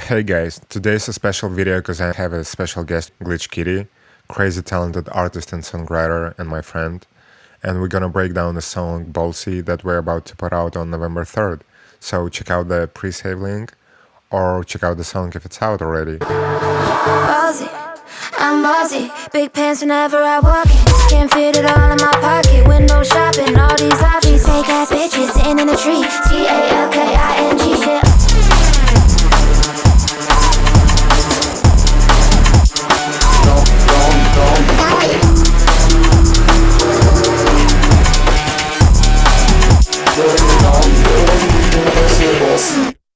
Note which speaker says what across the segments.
Speaker 1: Hey guys, today's a special video because I have a special guest, glitchkittyyy, crazy talented artist and songwriter and my friend, and we're gonna break down the song Ballsy that we're about to put out on November 3rd. So check out the pre-save link or check out the song if it's out already.
Speaker 2: Ballsy, I'm ballsy, big pants whenever I walk in. Can't fit it all in my pocket, window shopping, all these options. Fake ass bitches sitting in a tree, Talking shit.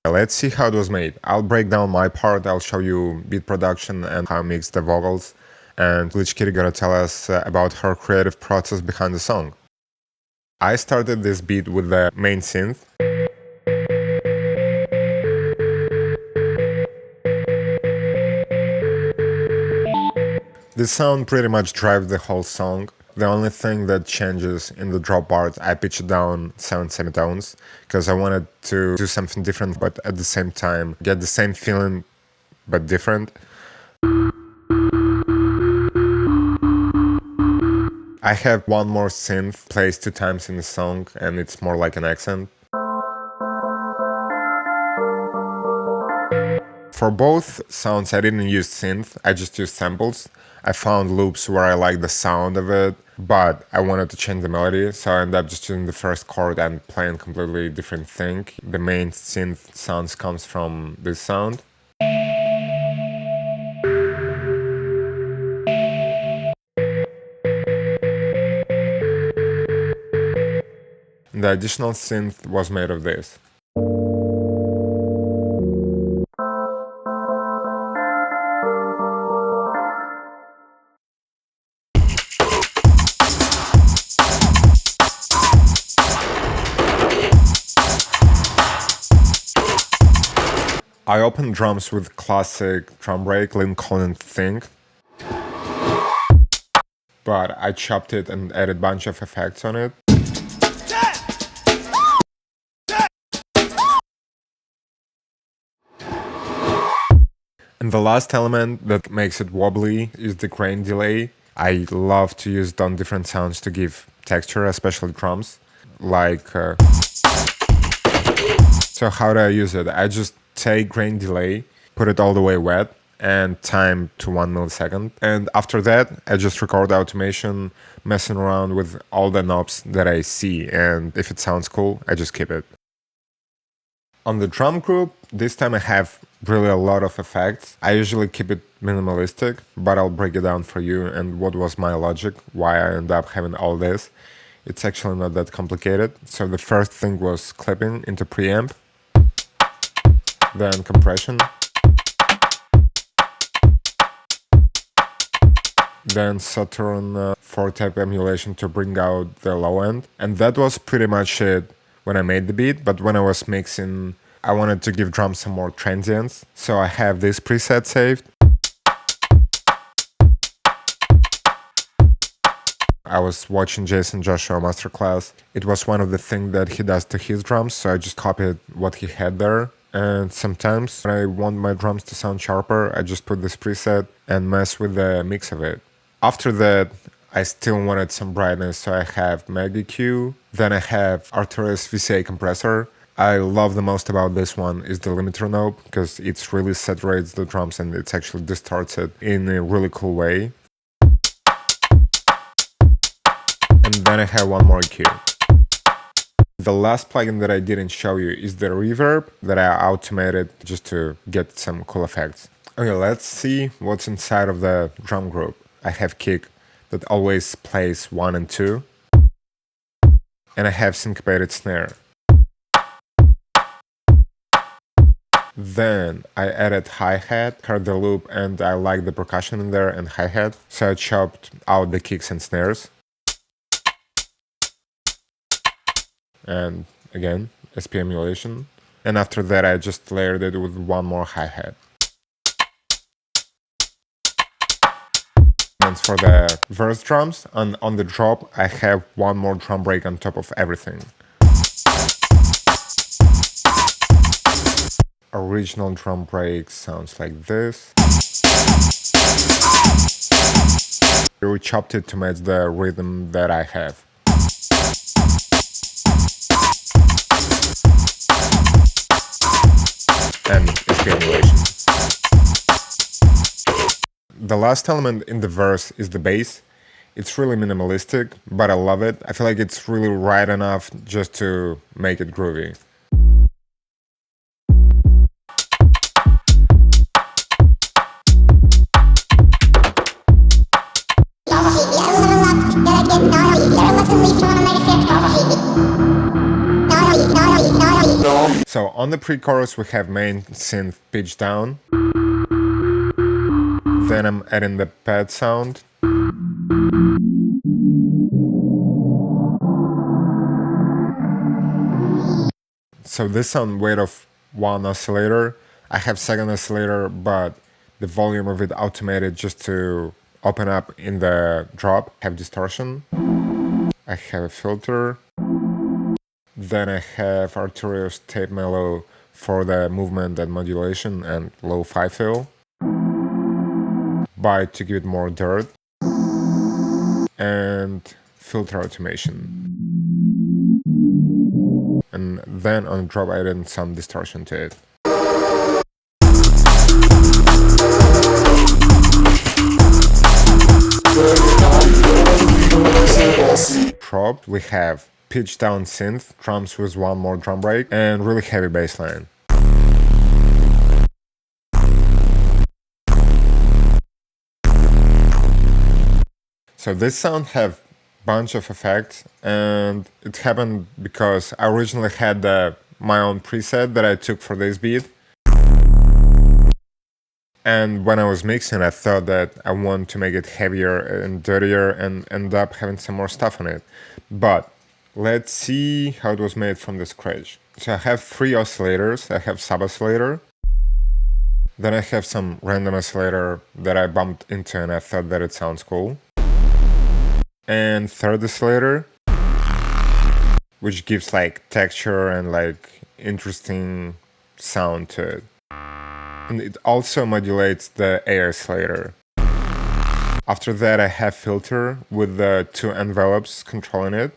Speaker 1: Let's see how it was made. I'll break down my part, I'll show you beat production and how I mix the vocals, and glitchkittyyy gonna tell us about her creative process behind the song. I started this beat with the main synth. This sound pretty much drives the whole song. The only thing that changes in the drop part, I pitch it down 7 semitones because I wanted to do something different but at the same time get the same feeling but different. I have one more synth placed 2 times in the song and it's more like an accent. For both sounds I didn't use synth, I just used samples. I found loops where I like the sound of it, but I wanted to change the melody, so I ended up just using the first chord and playing completely different thing. The main synth sounds comes from this sound. The additional synth was made of this. I opened drums with classic drum break, Lincoln thing, but I chopped it and added a bunch of effects on it. And the last element that makes it wobbly is the grain delay. I love to use it on different sounds to give texture, especially drums. So how do I use it? I just take grain delay, put it all the way wet, and time to 1 millisecond. And after that, I just record automation, messing around with all the knobs that I see, and if it sounds cool, I just keep it. On the drum group, this time I have really a lot of effects. I usually keep it minimalistic, but I'll break it down for you and what was my logic, why I end up having all this. It's actually not that complicated. So the first thing was clipping into preamp, then compression, then Saturn 4 type emulation to bring out the low end, and that was pretty much it when I made the beat. But when I was mixing, I wanted to give drums some more transients, so I have this preset saved. I was watching Jason Joshua masterclass. It was one of the things that he does to his drums, so I just copied what he had there. And sometimes when I want my drums to sound sharper, I just put this preset and mess with the mix of it. After that, I still wanted some brightness, so I have Mag EQ. Then I have Arturis VCA compressor. I love the most about this one is the limiter knob, because it really saturates the drums and it actually distorts it in a really cool way. And then I have one more EQ. The last plugin that I didn't show you is the reverb that I automated just to get some cool effects. Okay, let's see what's inside of the drum group. I have kick that always plays 1 and 2, and I have syncopated snare. Then I added hi-hat, heard the loop, and I like the percussion in there and hi-hat, so I chopped out the kicks and snares. And again, SP emulation. And after that, I just layered it with one more hi-hat. And for the verse drums, on the drop, I have one more drum break on top of everything. original drum break sounds like this. We chopped it to match the rhythm that I have. And it's the animation. The last element in the verse is the bass. It's really minimalistic, but I love it. I feel like it's really right enough just to make it groovy. So on the pre-chorus we have main synth pitch down. Then I'm adding the pad sound. So this sound weight of one oscillator. I have second oscillator, but the volume of it automated just to open up in the drop. I have distortion. I have a filter. Then I have Arturio's tape mellow for the movement and modulation and lo-fi fill. Byte to give it more dirt. And filter automation. And then on drop I added some distortion to it. Drop, we have pitch down synth, drums with one more drum break, and really heavy bass line. So this sound have bunch of effects, and it happened because I originally had my own preset that I took for this beat. And when I was mixing, I thought that I want to make it heavier and dirtier and end up having some more stuff on it. But let's see how it was made from the scratch. So I have 3 oscillators. I have sub-oscillator. Then I have some random oscillator that I bumped into and I thought that it sounds cool. And third oscillator, which gives like texture and like interesting sound to it. And it also modulates the A oscillator. After that I have filter with the 2 envelopes controlling it.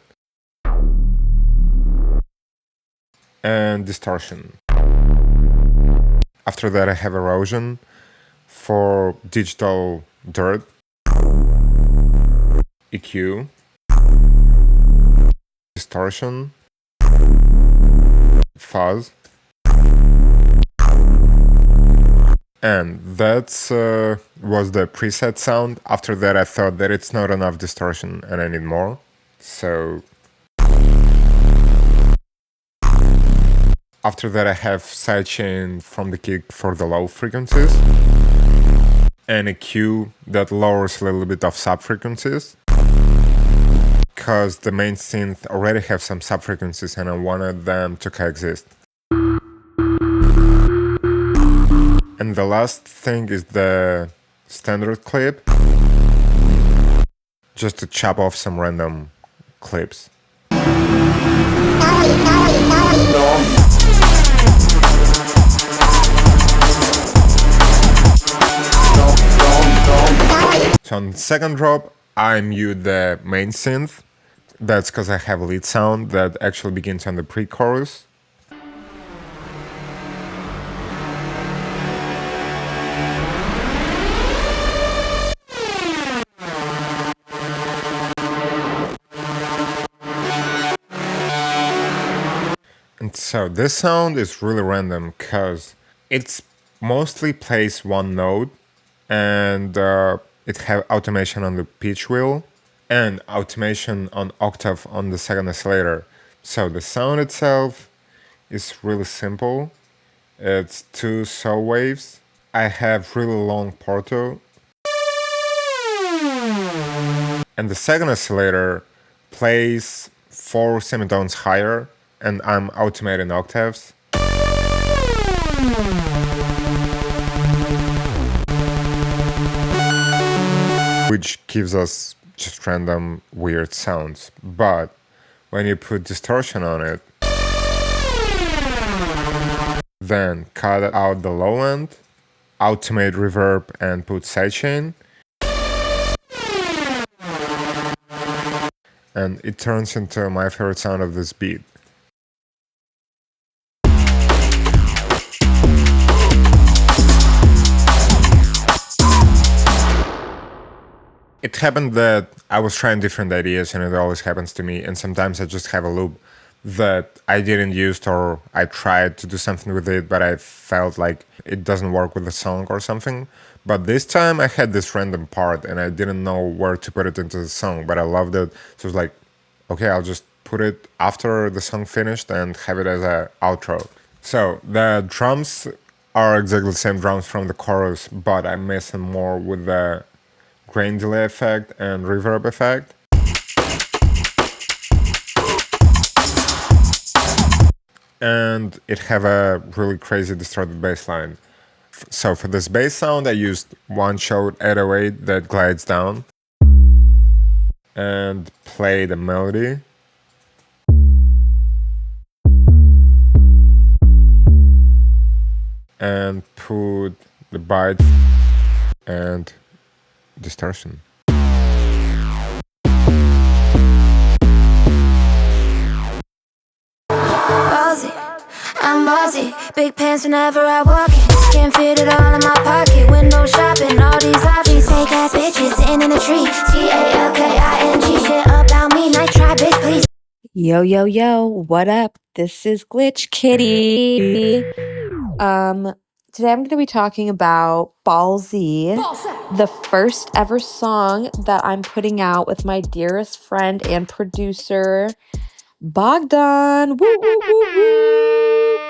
Speaker 1: And distortion. After that I have erosion for digital dirt. EQ. Distortion. Fuzz. And that was the preset sound. After that I thought that it's not enough distortion and I need more. So after that I have sidechain from the kick for the low frequencies. And a Q that lowers a little bit of sub-frequencies. Because the main synth already have some sub-frequencies and I wanted them to coexist. And the last thing is the standard clip, just to chop off some random clips. So on the second drop, I mute the main synth. That's because I have a lead sound that actually begins on the pre-chorus. And so this sound is really random because it's mostly plays one note and it have automation on the pitch wheel and automation on octave on the second oscillator. So the sound itself is really simple. It's 2 saw waves. I have really long porto. And the second oscillator plays 4 semitones higher and I'm automating octaves. Which gives us just random weird sounds. But when you put distortion on it, then cut out the low end, automate reverb and put sidechain, and it turns into my favorite sound of this beat. It happened that I was trying different ideas, and it always happens to me, and sometimes I just have a loop that I didn't use, or I tried to do something with it, but I felt like it doesn't work with the song or something. But this time I had this random part and I didn't know where to put it into the song, but I loved it. So it was like, okay, I'll just put it after the song finished and have it as an outro. So the drums are exactly the same drums from the chorus, but I messed them more with the grain delay effect and reverb effect. And it have a really crazy distorted bass line. So for this bass sound, I used one shot 808 that glides down and play the melody. And put the bite and distortion.
Speaker 2: Ballsy, I'm ballsy. Big pants whenever I walk in. Can't fit it all in my pocket. Window shopping, all these options. Fake ass bitches sitting in a tree. TALKING shit about me. Nice try, bitch, please.
Speaker 3: Yo, yo, yo, what up? This is Glitchkittyyy. Today I'm going to be talking about Ballsy, the first ever song that I'm putting out with my dearest friend and producer, Bogdan. Woo, woo, woo, woo.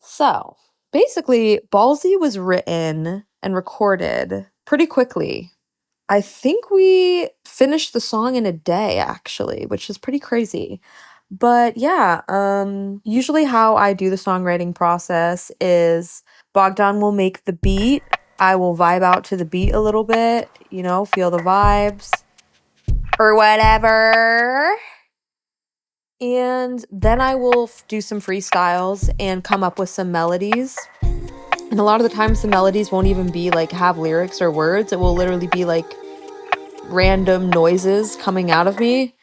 Speaker 3: So, basically, Ballsy was written and recorded pretty quickly. I think we finished the song in a day, actually, which is pretty crazy. But yeah, usually how I do the songwriting process is Bogdan will make the beat. I will vibe out to the beat a little bit, you know, feel the vibes or whatever. And then I will do some freestyles and come up with some melodies. And a lot of the times the melodies won't even be like have lyrics or words. It will literally be like random noises coming out of me.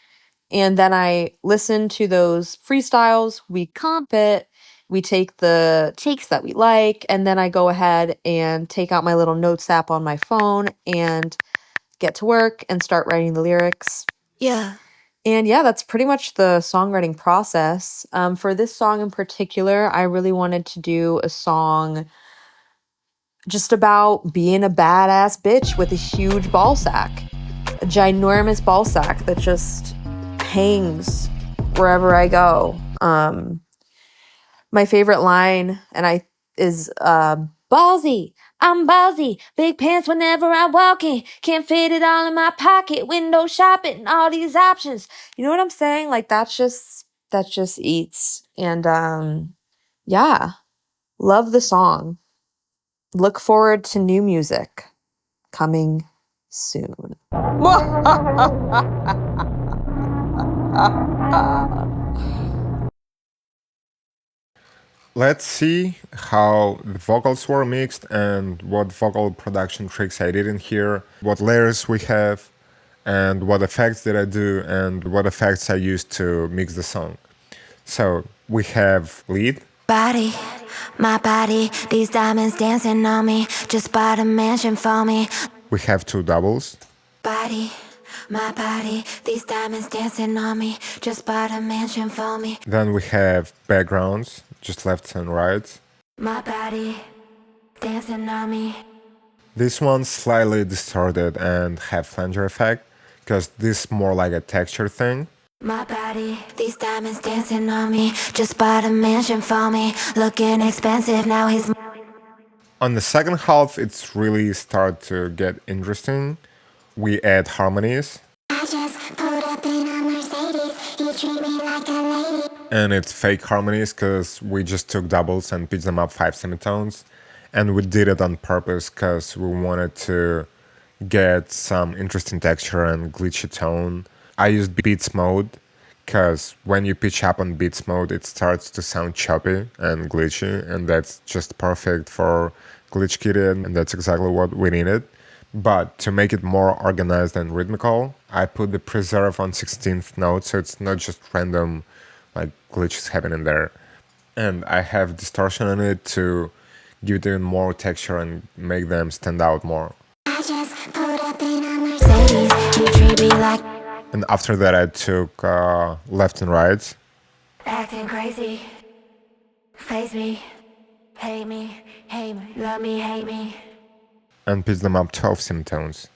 Speaker 3: And then I listen to those freestyles, we comp it, we take the takes that we like, and then I go ahead and take out my little notes app on my phone and get to work and start writing the lyrics.
Speaker 2: Yeah.
Speaker 3: And yeah, that's pretty much the songwriting process. For this song in particular, I really wanted to do a song just about being a badass bitch with a huge ball sack. A ginormous ball sack that just hangs wherever I go. My favorite line is ballsy. I'm ballsy. Big pants whenever I walk in. Can't fit it all in my pocket. Window shopping, all these options. You know what I'm saying? Like that just eats. And yeah, love the song. Look forward to new music coming soon.
Speaker 1: Let's see how the vocals were mixed and what vocal production tricks I did in here, what layers we have, and what effects did I do, and what effects I used to mix the song. So we have lead.
Speaker 2: Body, my body, these diamonds dancing on me. Just bought a mansion for me.
Speaker 1: We have two doubles.
Speaker 2: Body, my body, these diamonds dancing on me. Just bought a mansion for me.
Speaker 1: Then we have backgrounds, just left and right.
Speaker 2: My body, dancing on me.
Speaker 1: This one's slightly distorted and have flanger effect, because this is more like a texture thing.
Speaker 2: My body, these diamonds dancing on me. Just bought a mansion for me. Looking expensive, now he's...
Speaker 1: On the second half, it's really start to get interesting. We add harmonies.
Speaker 2: I just pulled up in a Mercedes. You treat me like a lady.
Speaker 1: And it's fake harmonies because we just took doubles and pitched them up 5 semitones. And we did it on purpose because we wanted to get some interesting texture and glitchy tone. I used beats mode because when you pitch up on beats mode, it starts to sound choppy and glitchy, and that's just perfect for glitchkittyyy, and that's exactly what we needed. But to make it more organized and rhythmical, I put the preserve on 16th note, so it's not just random like glitches happening there. And I have distortion on it to give it even more texture and make them stand out more.
Speaker 2: I just put up in a Mercedes. You treat me like
Speaker 1: And after that, I took left and right.
Speaker 2: acting crazy. Face me, hate me, love me, hate me.
Speaker 1: And pitched them up 12 semitones.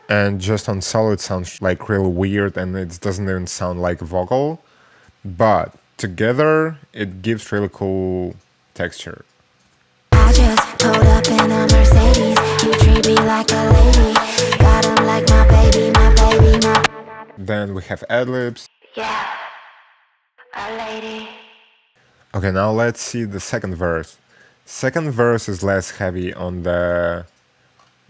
Speaker 1: And just on solo, it sounds like really weird and it doesn't even sound like a vocal. But together, it gives really cool texture.
Speaker 2: I just pulled up in a Mercedes. You treat me like a lady. Got 'em like my baby, my baby, my.
Speaker 1: Then we have ad-libs.
Speaker 2: Yeah, a lady.
Speaker 1: Okay, now let's see the second verse. Second verse is less heavy on the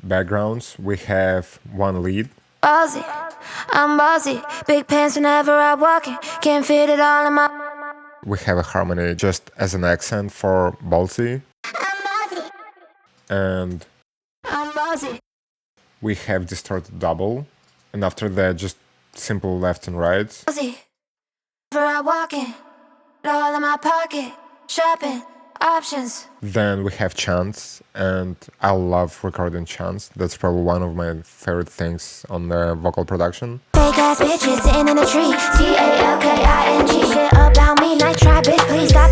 Speaker 1: backgrounds. We have one lead.
Speaker 2: Ballsy, I'm ballsy. Big pants whenever I walk in. Can't fit it all in my.
Speaker 1: We have a harmony just as an accent for ballsy.
Speaker 2: I'm ballsy,
Speaker 1: And
Speaker 2: I'm ballsy.
Speaker 1: we have distorted double. And after that, just simple left and right.
Speaker 2: Ballsy, whenever I walk in. All in my pocket. Shopping, options.
Speaker 1: Then we have chants, and I love recording chants. That's probably one of my favorite things on the vocal production.
Speaker 2: Fake ass bitches sitting in a tree. Talking shit about me. Night try, bitch, please stop.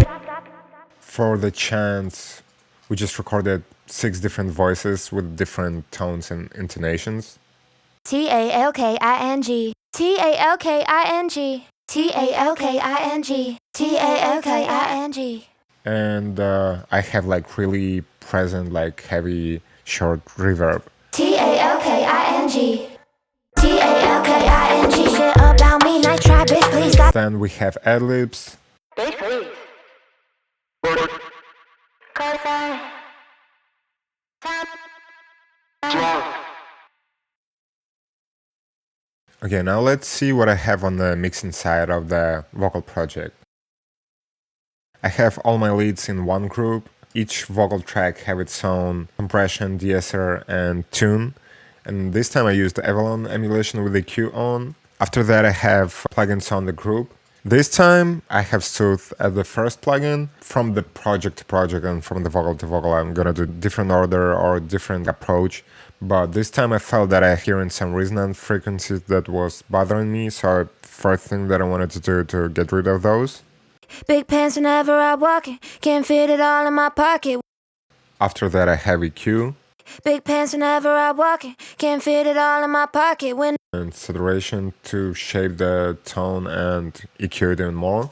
Speaker 1: For the chants, we just recorded 6 different voices with different tones and intonations.
Speaker 2: Talking, talking, talking, talking.
Speaker 1: And I have like really present, like heavy, short reverb.
Speaker 2: Talking, talking, shit about me. Night try, bitch, please stop.
Speaker 1: Then we have ad-libs.
Speaker 2: Bitch, please. Cause
Speaker 1: Okay, now let's see what I have on the mixing side of the vocal project. I have all my leads in one group. Each vocal track have its own compression, de-esser, and tune. And this time I used Avalon emulation with EQ on. After that I have plugins on the group. This time I have Synth as the first plugin. From the project to project and from the vocal to vocal I'm gonna do different order or different approach. But this time I felt that I hearing some resonant frequencies that was bothering me, so first thing that I wanted to do to get rid of those.
Speaker 2: big pants whenever I walk in. Can't fit it all in my pocket.
Speaker 1: After that I have EQ.
Speaker 2: Big pants whenever I walk in. Can't fit it all in my pocket. When
Speaker 1: And saturation to shape the tone and EQ it even more.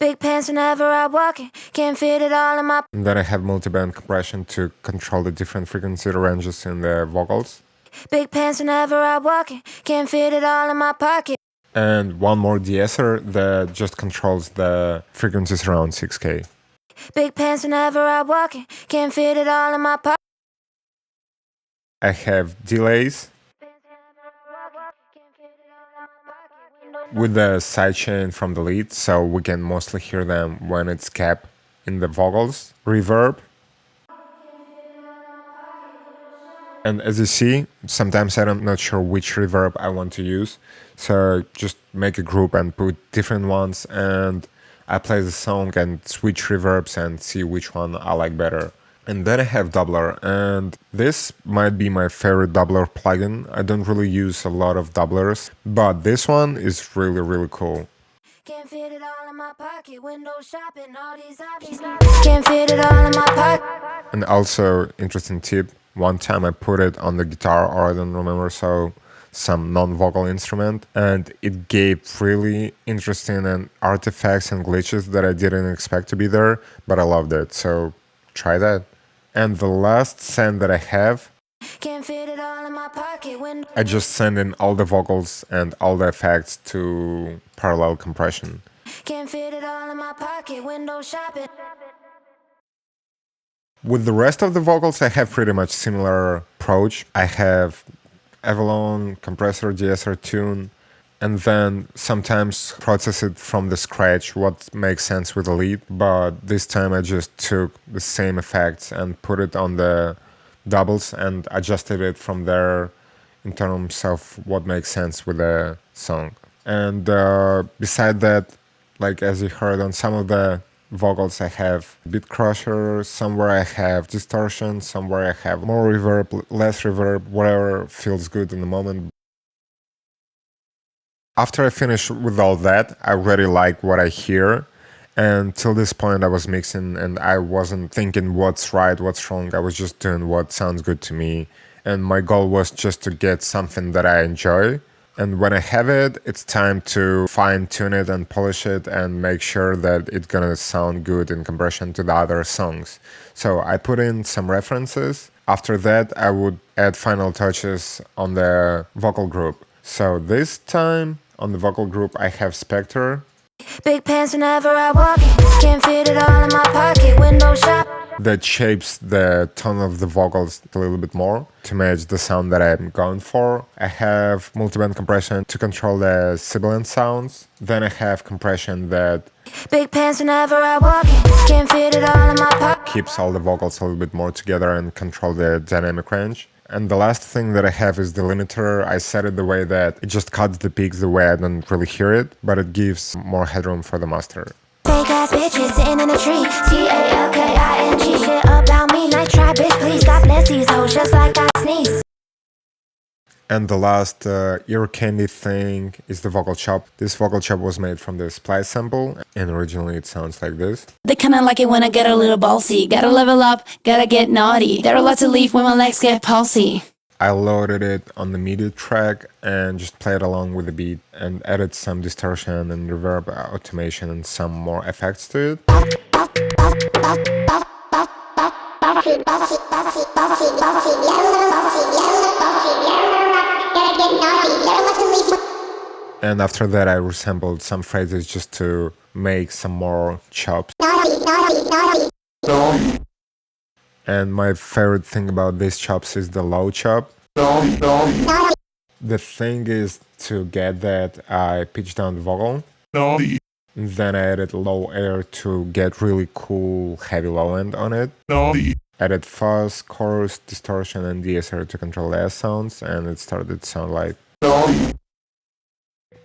Speaker 2: big pants whenever I walk in. Can't fit it all in my.
Speaker 1: And then I have multiband compression to control the different frequency ranges in the vocals.
Speaker 2: Big pants whenever I walk in. Can't fit it all in my pocket.
Speaker 1: And one more de-esser that just controls the frequencies around 6K.
Speaker 2: Big pants whenever I walk in. Can't fit it all in my pocket.
Speaker 1: I have delays with the sidechain from the lead, so we can mostly hear them when it's capped in the vocals. Reverb. And as you see, sometimes I'm not sure which reverb I want to use, so just make a group and put different ones, and I play the song and switch reverbs and see which one I like better. And then I have doubler, and this might be my favorite doubler plugin. I don't really use a lot of doublers, but this one is really cool.
Speaker 2: Can't fit it all in my pocket. Window shopping, all these options. Can't fit it all in my pocket.
Speaker 1: And also, interesting tip, one time I put it on the guitar, or I don't remember, so some non-vocal instrument, and it gave really interesting and artifacts and glitches that I didn't expect to be there, but I loved it, so try that. And the last send that I have,
Speaker 2: Can't fit it all in my pocket. Window.
Speaker 1: I just send in all the vocals and all the effects to parallel compression.
Speaker 2: Can't fit it all in my pocket. Window shopping.
Speaker 1: With the rest of the vocals, I have pretty much similar approach. I have Avalon, compressor, de-esser, tune, and then sometimes process it from the scratch, what makes sense with the lead. But this time I just took the same effects and put it on the doubles and adjusted it from there in terms of what makes sense with the song. And beside that, like as you heard on some of the vocals, I have beat crusher, somewhere I have distortion, somewhere I have more reverb, less reverb, whatever feels good in the moment. After I finish with all that, I really like what I hear. And till this point I was mixing and I wasn't thinking what's right, what's wrong. I was just doing what sounds good to me. And my goal was just to get something that I enjoy. And when I have it, it's time to fine tune it and polish it and make sure that it's gonna sound good in comparison to the other songs. So I put in some references. After that, I would add final touches on the vocal group. So this time on the vocal group, I have Spectre.
Speaker 2: Big pants whenever I walk in. Can't fit it all in my pocket. Window shop.
Speaker 1: That shapes the tone of the vocals a little bit more to match the sound that I'm going for. I have multiband compression to control the sibilant sounds. Then I have compression that
Speaker 2: Big pants whenever I walk in. Can't fit it all in my pocket.
Speaker 1: keeps all the vocals a little bit more together and control the dynamic range. And the last thing that I have is the limiter. I set it the way that it just cuts the peaks the way I don't really hear it, but it gives more headroom for the master.
Speaker 2: Fake ass bitches sitting in a tree. Talking shit about me. Nice try, bitch, please. God bless these hoes just like I sneeze.
Speaker 1: And the last ear candy thing is the vocal chop. This vocal chop was made from the splice sample, and originally it sounds like this.
Speaker 4: They kinda like it when I get a little ballsy. Gotta level up, gotta get naughty. There are lots to leave when my legs get palsy.
Speaker 1: I loaded it on the MIDI track and just played along with the beat and added some distortion and reverb automation and some more effects to it. And after that I resampled some phrases just to make some more chops. And my favorite thing about these chops is the low chop. The thing is, to get that, I pitched down the vocal. Then I added low air to get really cool heavy low end on it. Added fuzz, chorus, distortion, and de-esser to control the S sounds, and it started to sound like.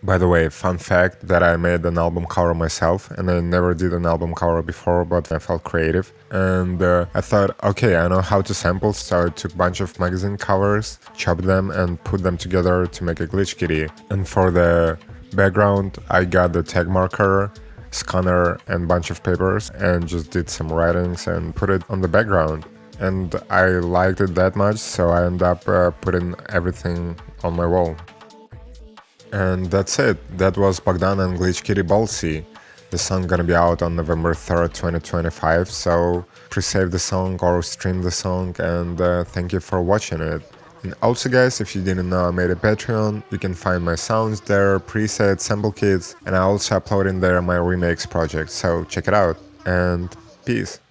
Speaker 1: By the way, fun fact that I made an album cover myself, and I never did an album cover before, but I felt creative. And I thought, okay, I know how to sample, so I took a bunch of magazine covers, chopped them, and put them together to make a glitch kitty. And for the background, I got the tag marker, scanner, and bunch of papers, and just did some writings and put it on the background. And I liked it that much, so I ended up putting everything on my wall. And that's it. That was Bogdan and Glitch Kitty Ballsy. The song gonna be out on November 3rd, 2025, so pre-save the song or stream the song, and thank you for watching it. And also guys, if you didn't know, I made a Patreon. You can find my sounds there, presets, sample kits, and I also upload in there my remix project, so check it out, and peace.